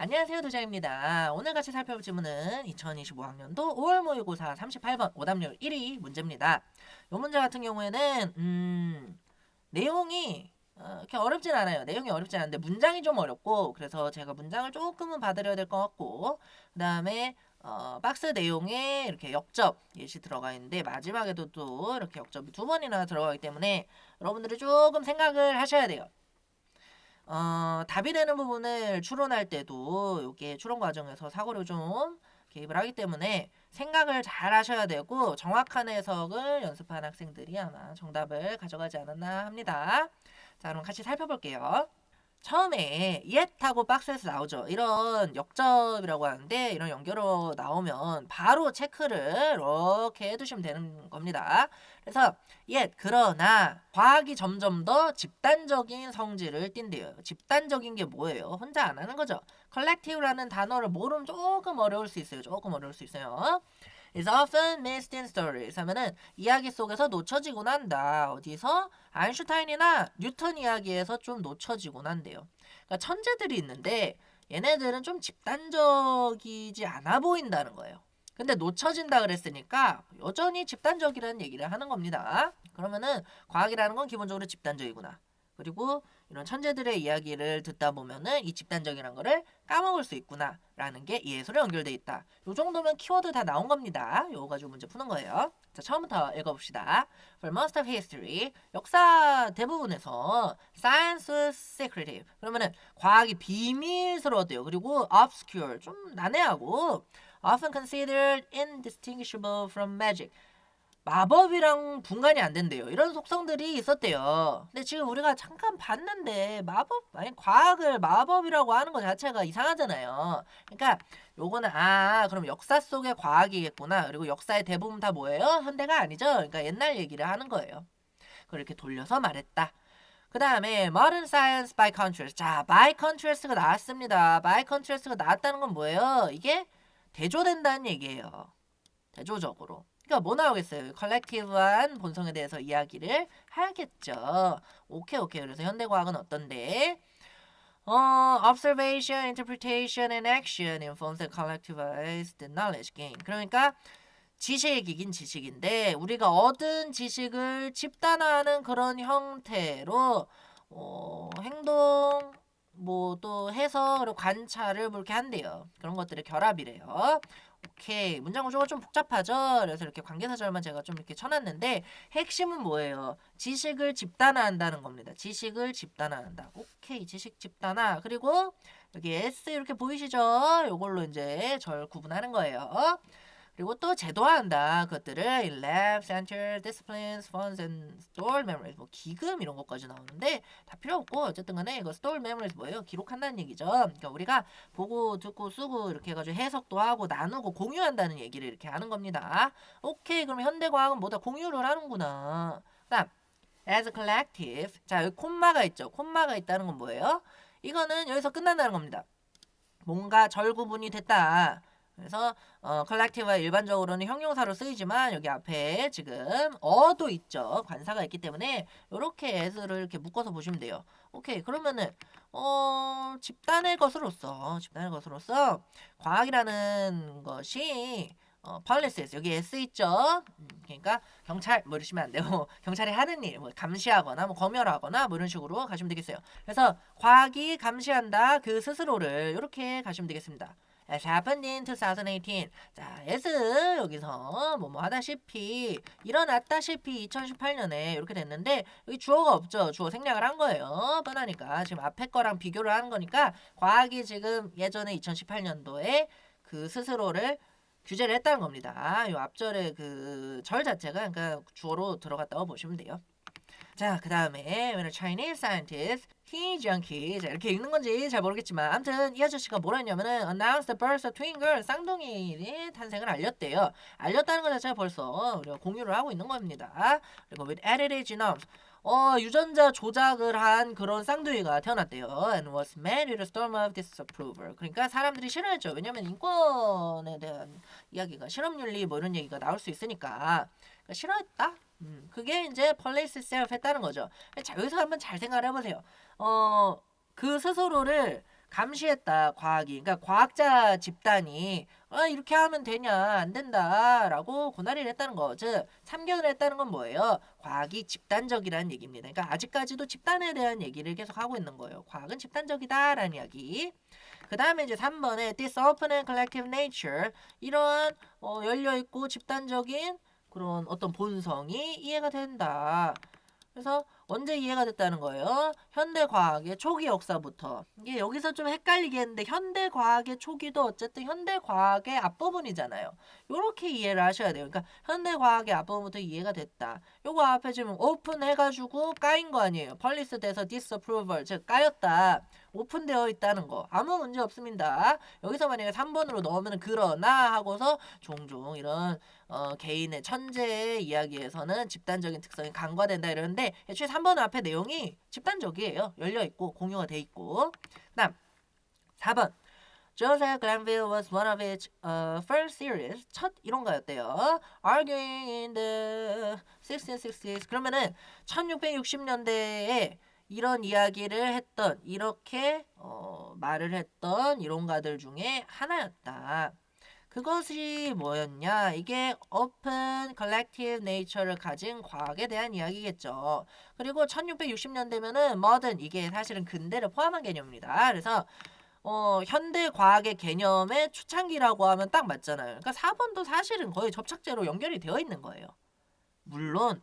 안녕하세요, 도장입니다. 오늘 같이 살펴볼 질문은 2025학년도 5월 모의고사 38번 오답률 1위 문제입니다. 이 문제 같은 경우에는 내용이 그렇게 어렵진 않아요. 내용이 어렵진 않은데 문장이 좀 어렵고, 그래서 제가 문장을 조금은 봐드려야 될 것 같고, 그 다음에 박스 내용에 이렇게 역접 예시 들어가 있는데 마지막에도 또 이렇게 역접이 두 번이나 들어가기 때문에 여러분들이 조금 생각을 하셔야 돼요. 답이 되는 부분을 추론할 때도 이게 추론 과정에서 사고를 좀 개입을 하기 때문에 생각을 잘 하셔야 되고, 정확한 해석을 연습한 학생들이 아마 정답을 가져가지 않았나 합니다. 자, 그럼 같이 살펴볼게요. 처음에 yet하고 박스에서 나오죠. 이런 역접이라고 하는데, 이런 연결어 나오면 바로 체크를 이렇게 해두시면 되는 겁니다. 그래서 yet, 그러나 과학이 점점 더 집단적인 성질을 띈대요. 집단적인 게 뭐예요? 혼자 안 하는 거죠. collective라는 단어를 모르면 조금 어려울 수 있어요. 조금 어려울 수 있어요. is often missed in stories 하면은 이야기 속에서 놓쳐지곤 한다. 어디서? 아인슈타인이나 뉴턴 이야기에서 좀 놓쳐지곤 한대요. 그러니까 천재들이 있는데 얘네들은 좀 집단적이지 않아 보인다는 거예요. 근데 놓쳐진다 그랬으니까 여전히 집단적이라는 얘기를 하는 겁니다. 그러면은 과학이라는 건 기본적으로 집단적이구나. 그리고 이런 천재들의 이야기를 듣다 보면은 이 집단적이라는 거를 까먹을 수 있구나 라는 게 예술에 연결돼 있다. 요 정도면 키워드 다 나온 겁니다. 요거 가지고 문제 푸는 거예요. 자, 처음부터 읽어봅시다. For most of history, 역사 대부분에서 science was secretive. 그러면은 과학이 비밀스러웠대요. 그리고 obscure, 좀 난해하고 often considered indistinguishable from magic. 마법이랑 분간이 안 된대요. 이런 속성들이 있었대요. 근데 지금 우리가 잠깐 봤는데 마법, 아니 과학을 마법이라고 하는 것 자체가 이상하잖아요. 그러니까 요거는 그럼 역사 속의 과학이겠구나. 그리고 역사의 대부분 다 뭐예요? 현대가 아니죠. 그러니까 옛날 얘기를 하는 거예요. 그걸 이렇게 돌려서 말했다. 그 다음에 modern science by contrast. 자, by contrast가 나왔습니다. by contrast가 나왔다는 건 뭐예요? 이게 대조된다는 얘기예요. 대조적으로. 그러니까 뭐 나오겠어요? 컬렉티브한 본성에 대해서 이야기를 하겠죠. 오케이. 그래서 현대과학은 어떤데? Observation, interpretation, and action informs the collectivized knowledge gain. 그러니까 지식이긴 지식인데 우리가 얻은 지식을 집단화하는 그런 형태로 행동 뭐 또 해석 그리고 관찰을 뭐 이렇게 한대요. 그런 것들의 결합이래요. 오케이. 문장 구조가 좀 복잡하죠. 그래서 이렇게 관계사절만 제가 좀 이렇게 쳐놨는데 핵심은 뭐예요? 지식을 집단화한다는 겁니다. 지식을 집단화한다. 오케이. 지식 집단화. 그리고 여기 S 이렇게 보이시죠? 요걸로 이제 절 구분하는 거예요. 그리고 또 제도화한다. 그것들을 lab, center, disciplines, funds, and stored memories. 뭐 기금 이런 것까지 나오는데 다 필요 없고 어쨌든 간에 이거 stored memories 뭐예요? 기록한다는 얘기죠. 그러니까 우리가 보고 듣고 쓰고 이렇게 해가지고 해석도 하고 나누고 공유한다는 얘기를 이렇게 하는 겁니다. 오케이. 그럼 현대과학은 뭐다 공유를 하는구나. 그다음 as a collective. 자, 여기 콤마가 있죠. 콤마가 있다는 건 뭐예요? 이거는 여기서 끝난다는 겁니다. 뭔가 절구분이 됐다. 그래서 컬렉티브가 일반적으로는 형용사로 쓰이지만 여기 앞에 지금 어도 있죠. 관사가 있기 때문에 이렇게 as를 이렇게 묶어서 보시면 돼요. 오케이. 그러면은 집단의 것으로서 과학이라는 것이 policies 여기 S 있죠. 그러니까 경찰 뭐 이러시면 안 되고 경찰이 하는 일 뭐 감시하거나 뭐 검열하거나 뭐 이런 식으로 가시면 되겠어요. 그래서 과학이 감시한다 그 스스로를 이렇게 가시면 되겠습니다. As happened in 2018. 자, as 여기서 뭐뭐 하다시피 일어났다시피 2018년에 이렇게 됐는데 여기 주어가 없죠. 주어 생략을 한 거예요. 뻔하니까 지금 앞에 거랑 비교를 하는 거니까 과학이 지금 예전에 2018년도에 그 스스로를 규제를 했다는 겁니다. 이 앞절의 그 절 자체가 그러니까 주어로 들어갔다고 보시면 돼요. 자, 그 다음에 when a Chinese scientist, he junkie 자, 이렇게 읽는 건지 잘 모르겠지만 아무튼 이 아저씨가 뭐라 했냐면은 announced the birth of twin girls 쌍둥이의 탄생을 알렸대요. 알렸다는 것 자체가 벌써 우리가 공유를 하고 있는 겁니다. 그리고 with edited genomes 유전자 조작을 한 그런 쌍둥이가 태어났대요. And was met with a storm of disapproval. 그러니까 사람들이 싫어했죠. 왜냐면 인권에 대한 이야기가 실험윤리 뭐 이런 얘기가 나올 수 있으니까 그러니까 싫어했다. 그게 이제 police self 했다는 거죠. 자, 여기서 한번 잘 생각을 해보세요. 그 스스로를 감시했다 과학이. 그러니까 과학자 집단이 이렇게 하면 되냐 안 된다라고 고난리를 했다는 거. 즉 참견을 했다는 건 뭐예요? 과학이 집단적이라는 얘기입니다. 그러니까 아직까지도 집단에 대한 얘기를 계속 하고 있는 거예요. 과학은 집단적이다라는 이야기. 그 다음에 이제 3번에 this open and collective nature, 이러한 열려있고 집단적인 그런 어떤 본성이 이해가 된다. 그래서 언제 이해가 됐다는 거예요? 현대과학의 초기 역사부터. 이게 여기서 좀 헷갈리게 했는데 현대과학의 초기도 어쨌든 현대과학의 앞부분이잖아요. 요렇게 이해를 하셔야 돼요. 그러니까 현대과학의 앞부분부터 이해가 됐다. 요거 앞에 지금 오픈해가지고 까인 거 아니에요. 펄리스 돼서 disapproval, 즉 까였다. 오픈되어 있다는 거. 아무 문제 없습니다. 여기서 만약에 3번으로 넣으면 그러나 하고서 종종 이런 개인의 천재의 이야기에서는 집단적인 특성이 간과된다 이러는데 애초에 3번 앞에 내용이 집단적이에요. 열려있고 공유가 돼 있고. 그 다음 4번 Joseph Glanville was one of its first series, 첫 이론가였대요. Arguing in the 1660s. 그러면은 1660년대에 이런 이야기를 했던, 이렇게 말을 했던 이론가들 중에 하나였다. 그것이 뭐였냐? 이게 open collective nature를 가진 과학에 대한 이야기겠죠. 그리고 1660년대면은 modern, 이게 사실은 근대를 포함한 개념입니다. 그래서 현대 과학의 개념의 초창기라고 하면 딱 맞잖아요. 그러니까 4번도 사실은 거의 접착제로 연결이 되어 있는 거예요. 물론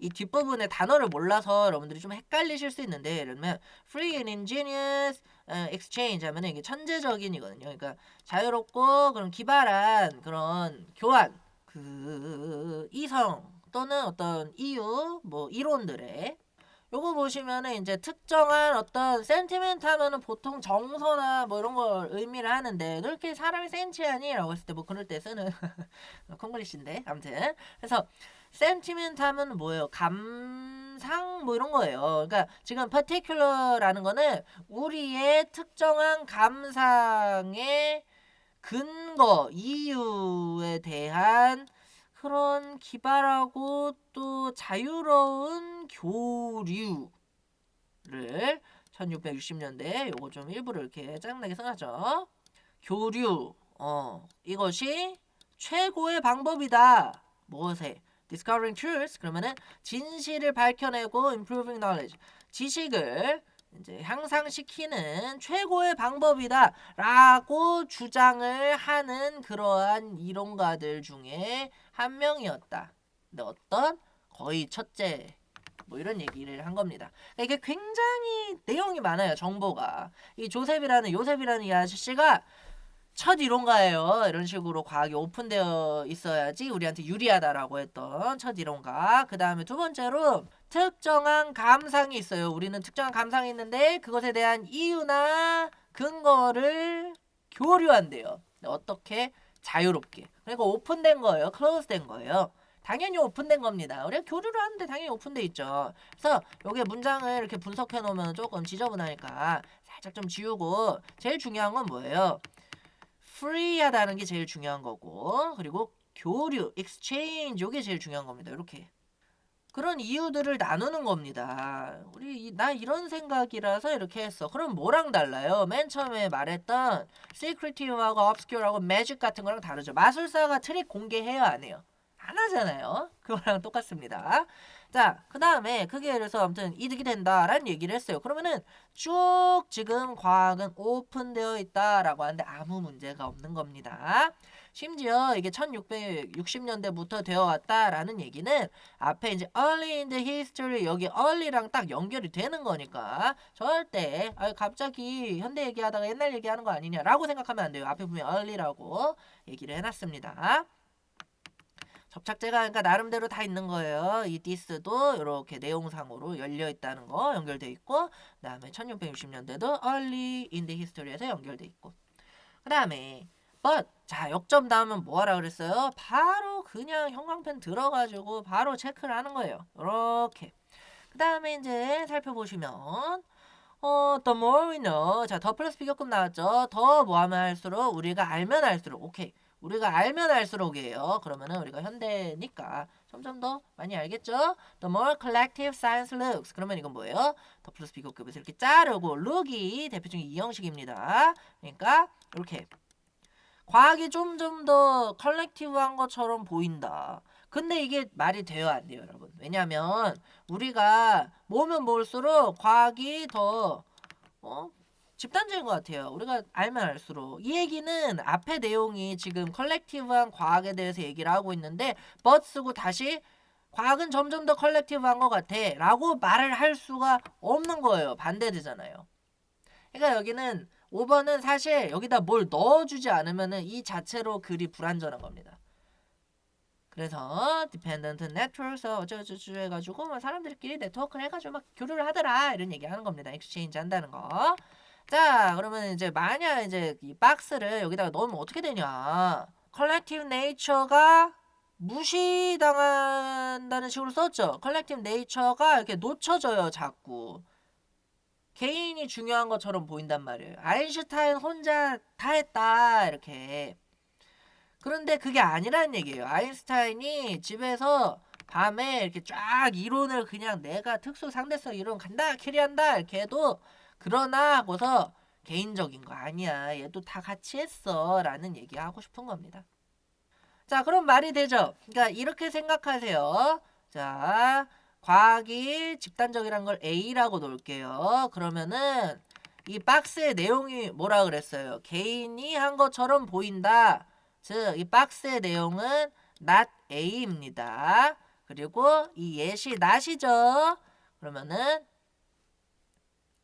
이 뒷부분에 단어를 몰라서 여러분들이 좀 헷갈리실 수 있는데, 예를 들면 free and ingenious exchange 하면 이게 천재적인이거든요. 그러니까 자유롭고 그런 기발한 그런 교환, 그 이성 또는 어떤 이유, 뭐 이론들의, 요거 보시면은 이제 특정한 어떤 센티멘트 하면은 보통 정서나 뭐 이런 걸 의미를 하는데, 그렇게 사람이 센치하니? 라고 했을 때 뭐 그럴 때 쓰는 콩글리시인데, 아무튼 그래서 센티멘트 하면 뭐예요? 감상 뭐 이런 거예요. 그러니까 지금 particular라는 거는 우리의 특정한 감상의 근거, 이유에 대한 그런 기발하고 또 자유로운 교류를 1660년대 요거 좀 일부러 이렇게 짱나게 써놨죠. 교류, 이것이 최고의 방법이다. 무엇에? Discovering truth. 그러면은 진실을 밝혀내고 improving knowledge, 지식을 이제 향상시키는 최고의 방법이다 라고 주장을 하는 그러한 이론가들 중에 한 명이었다. 근데 어떤 거의 첫째 뭐 이런 얘기를 한 겁니다. 그러니까 이게 굉장히 내용이 많아요. 정보가. 이 요셉이라는 이 아저씨가 첫 이론가예요. 이런 식으로 과학이 오픈되어 있어야지 우리한테 유리하다라고 했던 첫 이론가. 그 다음에 두 번째로 특정한 감상이 있어요. 우리는 특정한 감상이 있는데 그것에 대한 이유나 근거를 교류한대요. 어떻게? 자유롭게. 그러니까 오픈된 거예요. 클로즈된 거예요. 당연히 오픈된 겁니다. 우리가 교류를 하는데 당연히 오픈돼 있죠. 그래서 여기 문장을 이렇게 분석해 놓으면 조금 지저분하니까 살짝 좀 지우고, 제일 중요한 건 뭐예요? free하다는 게 제일 중요한 거고, 그리고 교류, exchange, 이게 제일 중요한 겁니다. 이렇게 그런 이유들을 나누는 겁니다. 나 이런 생각이라서 이렇게 했어. 그럼 뭐랑 달라요? 맨 처음에 말했던 secretive하고 obscure하고 magic 같은 거랑 다르죠. 마술사가 트릭 공개해요, 안 해요? 안 하잖아요. 그거랑 똑같습니다. 자, 그 다음에 그게 그래서 아무튼 이득이 된다라는 얘기를 했어요. 그러면은 쭉 지금 과학은 오픈되어 있다라고 하는데 아무 문제가 없는 겁니다. 심지어 이게 1660년대부터 되어 왔다라는 얘기는 앞에 이제 early in the history, 여기 early랑 딱 연결이 되는 거니까 절대 갑자기 현대 얘기하다가 옛날 얘기하는 거 아니냐라고 생각하면 안 돼요. 앞에 보면 early라고 얘기를 해놨습니다. 접착제가 그러니까 나름대로 다 있는 거예요. 이 디스도 이렇게 내용상으로 열려 있다는 거 연결돼 있고, 그다음에 1660년대도 early in the history에서 연결돼 있고, 그다음에 but, 자 역점 다음은 뭐 하라 그랬어요? 바로 그냥 형광펜 들어가지고 바로 체크를 하는 거예요. 이렇게. 그다음에 이제 살펴보시면 the more we know, 자 더 플러스 비교급 나왔죠. 더 뭐 하면 할수록, 우리가 알면 할수록, 오케이, 우리가 알면 알수록이에요. 그러면은 우리가 현대니까 점점 더 많이 알겠죠? The more collective science looks. 그러면 이건 뭐예요? 더 플러스 비교급에서 이렇게 자르고 look이 대표적인 이 형식입니다. 그러니까 이렇게 과학이 좀 더 컬렉티브한 것처럼 보인다. 근데 이게 말이 돼요, 안 돼요, 여러분? 왜냐면 우리가 모으면 모을수록 과학이 더 집단적인 것 같아요. 우리가 알면 알수록. 이 얘기는 앞에 내용이 지금 컬렉티브한 과학에 대해서 얘기를 하고 있는데 but 쓰고 다시 과학은 점점 더 컬렉티브한 것 같아 라고 말을 할 수가 없는 거예요. 반대되잖아요. 그러니까 여기는 5번은 사실 여기다 뭘 넣어주지 않으면은 이 자체로 글이 불완전한 겁니다. 그래서 dependent networks 어쩌고저쩌고 해가지고 뭐 사람들끼리 네트워크를 해가지고 막 교류를 하더라 이런 얘기하는 겁니다. exchange 한다는 거. 자, 그러면 이제 만약 이제 이 박스를 여기다가 넣으면 어떻게 되냐? collective nature가 무시당한다는 식으로 썼죠. collective nature가 이렇게 놓쳐져요, 자꾸. 개인이 중요한 것처럼 보인단 말이에요. 아인슈타인 혼자 다 했다 이렇게. 그런데 그게 아니라는 얘기예요. 아인슈타인이 집에서 밤에 이렇게 쫙 이론을 그냥 내가 특수 상대성 이론 간다 캐리한다 이렇게 해도 그러나 하고서 개인적인 거 아니야. 얘도 다 같이 했어 라는 얘기하고 싶은 겁니다. 자, 그럼 말이 되죠. 그러니까 이렇게 생각하세요. 자, 과학이 집단적이란 걸 A라고 놓을게요. 그러면은 이 박스의 내용이 뭐라 그랬어요? 개인이 한 것처럼 보인다. 즉, 이 박스의 내용은 not A입니다. 그리고 이 yes이 not이죠. 그러면은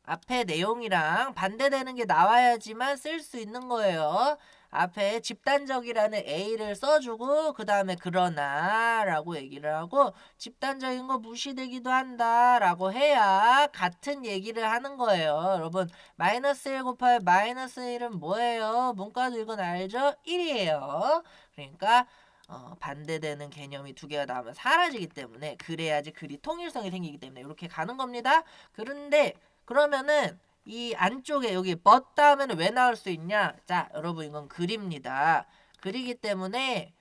앞에 내용이랑 반대되는 게 나와야지만 쓸 수 있는 거예요. 앞에 집단적이라는 A를 써주고 그 다음에 그러나 라고 얘기를 하고 집단적인 거 무시되기도 한다 라고 해야 같은 얘기를 하는 거예요. 여러분 마이너스 1 곱하기 마이너스 1은 뭐예요? 문과도 이건 알죠? 1이에요. 그러니까 반대되는 개념이 두 개가 나오면 사라지기 때문에 그래야지 글이 통일성이 생기기 때문에 이렇게 가는 겁니다. 그런데 그러면은 이 안쪽에 여기 but 다음에는 왜 나올 수 있냐? 자, 여러분 이건 글입니다. 글이기 때문에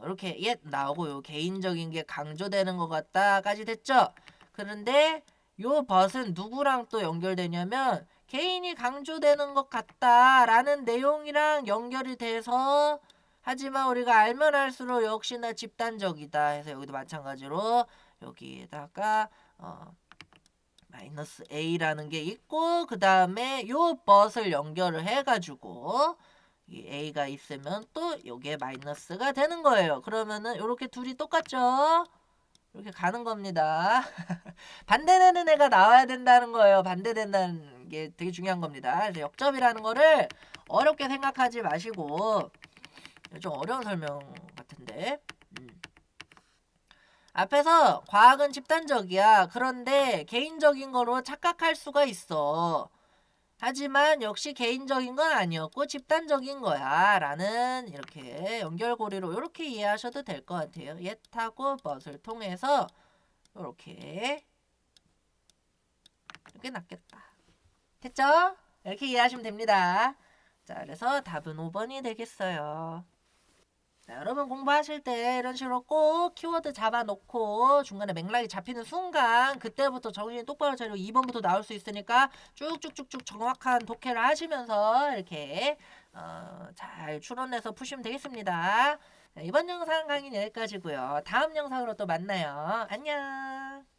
이렇게 옛 나오고 요 개인적인 게 강조되는 것 같다까지 됐죠? 그런데 요 but은 누구랑 또 연결되냐면 개인이 강조되는 것 같다라는 내용이랑 연결이 돼서 하지만 우리가 알면 알수록 역시나 집단적이다 해서 여기도 마찬가지로 여기에다가 마이너스 A라는 게 있고 그 다음에 요 but을 연결을 해가지고 이 A가 있으면 또 요게 마이너스가 되는 거예요. 그러면은 이렇게 둘이 똑같죠? 이렇게 가는 겁니다. 반대되는 애가 나와야 된다는 거예요. 반대된다는 게 되게 중요한 겁니다. 그래서 역접이라는 거를 어렵게 생각하지 마시고 좀 어려운 설명 같은데 앞에서 과학은 집단적이야. 그런데 개인적인 거로 착각할 수가 있어. 하지만 역시 개인적인 건 아니었고 집단적인 거야. 라는 이렇게 연결고리로 이렇게 이해하셔도 될 것 같아요. yet하고 but을 통해서 이렇게 낫겠다. 됐죠? 이렇게 이해하시면 됩니다. 자, 그래서 답은 5번이 되겠어요. 자, 여러분 공부하실 때 이런 식으로 꼭 키워드 잡아놓고 중간에 맥락이 잡히는 순간 그때부터 정신이 똑바로 차리고 2번부터 나올 수 있으니까 쭉쭉쭉쭉 정확한 독해를 하시면서 이렇게 잘 추론해서 푸시면 되겠습니다. 자, 이번 영상 강의는 여기까지고요. 다음 영상으로 또 만나요. 안녕.